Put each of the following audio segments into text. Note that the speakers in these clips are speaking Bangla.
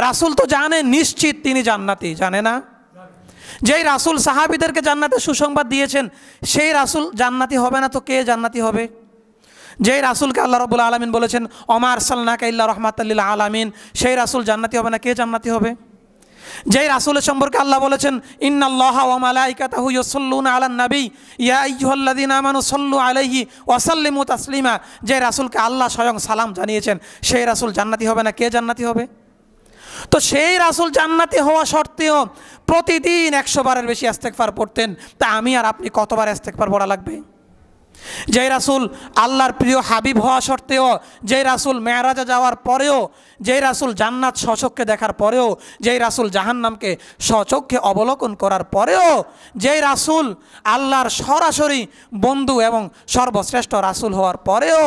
রাসূল তো জানে নিশ্চিত তিনি জান্নাতি, জানে না? যেই রাসূল সাহাবীদেরকে জান্নাতের সুসংবাদ দিয়েছেন সেই রাসূল জান্নাতি হবে না তো কে জান্নাতি হবে? যেই রাসূলকে আল্লাহ রাব্বুল আলামিন বলেছেন ওমা আরসালনাকা ইল্লা রাহমাতাল লিল আলামিন, সেই রাসূল জান্নাতি হবে না কে জান্নাতি হবে? যেই রাসূলের সম্পর্কে আল্লাহ বলেছেন ইন্নাল্লাহা ওয়া মালাইকাতাহু ইউসাল্লুনা আলান নবী ইয়া আইয়ুহাল্লাযীনা আমানু সাল্লু আলাইহি ওয়া সাল্লিমু তাসলিমা, যে রাসূলকে আল্লাহ স্বয়ং সালাম জানিয়েছেন সেই রাসূল জান্নাতি হবে না কে জান্নাতি হবে? তো সেই রাসূল জান্নাতি হওয়া সত্ত্বেও প্রতিদিন 100 বারের বেশি ইস্তেগফার পড়তেন, তা আমি আর আপনি কতবার ইস্তেগফার পড়া লাগবে? যেই রাসূল আল্লাহর প্রিয় হাবিব হওয়া সত্ত্বেও, যেই রাসূল মেরাজে যাওয়ার পরেও, যেই রাসূল জান্নাত স্বচক্ষে দেখার পরেও, যেই রাসূল জাহান্নামকে স্বচক্ষে অবলোকন করার পরেও, যেই রাসূল আল্লাহর সরাসরি বন্ধু এবং সর্বশ্রেষ্ঠ রাসূল হওয়ার পরেও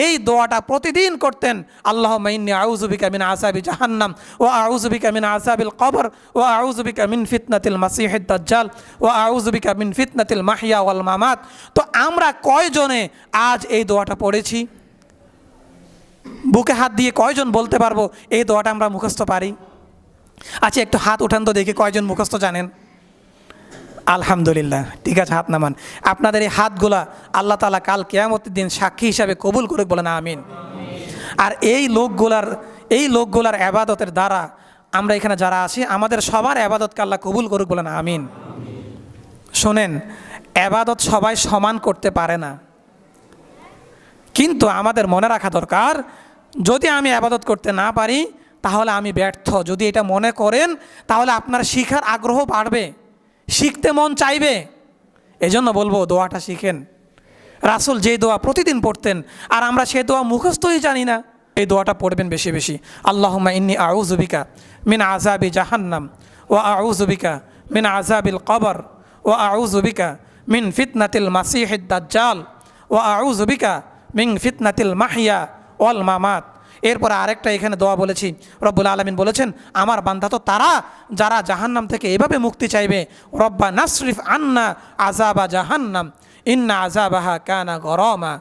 এই দোয়াটা প্রতিদিন করতেন, আল্লাহুম্মা ইন্নী আউযু বিকা মিন আযাবি জাহান্নাম ওয়া আউযু বিকা মিন আযাবিল কবর ওয়া আউযু বিকা মিন ফিতনাতিল মাসিহিদ দাজ্জাল ওয়া আউযু বিকা মিন ফিতনাতিল মাহইয়া ওয়াল মামাত। তো আমরা কয়জনে আজ এই দোয়াটা পড়েছি? বুকে হাত দিয়ে কয়জন বলতে পারবো এই দোয়াটা আমরা মুখস্থ পারি? আচ্ছা একটু হাত উঠান তো দেখি কয়জন মুখস্থ জানেন। আলহামদুলিল্লাহ, ঠিক আছে, হাত নামান। আপনাদের এই হাতগুলা আল্লাহ তাআলা কাল কিয়ামতের দিন সাক্ষী হিসাবে কবুল করুক, বলেন আমিন। আর এই লোকগুলার ইবাদতের দ্বারা আমরা এখানে যারা আছি আমাদের সবার ইবাদতকে আল্লাহ কবুল করুক, বলেন আমিন। শোনেন, ইবাদত সবাই সমান করতে পারে না, কিন্তু আমাদের মনে রাখা দরকার যদি আমি ইবাদত করতে না পারি তাহলে আমি ব্যর্থ। যদি এটা মনে করেন তাহলে আপনার শিখার আগ্রহ বাড়বে, শিখতে মন চাইবে। এজন্য বলবো দোয়াটা শিখেন। রাসূল যে দোয়া প্রতিদিন পড়তেন আর আমরা সেই দোয়া মুখস্থই জানি না, এই দোয়াটা পড়বেন বেশি বেশি। আল্লাহুম্মা ইন্নী আউযু বিকা মিন আযাবি জাহান্নাম ওয়া আউযু বিকা মিন আযাবিল কবর ওয়া আউযু বিকা মিন ফিতনাতিল মাসিহিদ দাজ্জাল ওয়া আউযু বিকা মিন ফিতনাতিল মাহইয়া ওয়াল মামাত। এরপর আরেকটা এখানে দোয়া বলেছি, রব্বুল আলামিন বলেছেন আমার বান্দা তো তারা যারা জাহান্নাম থেকে এভাবে মুক্তি চাইবে, রব্বা নাসরিফ আন্না আযাবা জাহান্নাম ইন্না আযাবাহা কানা গরামা।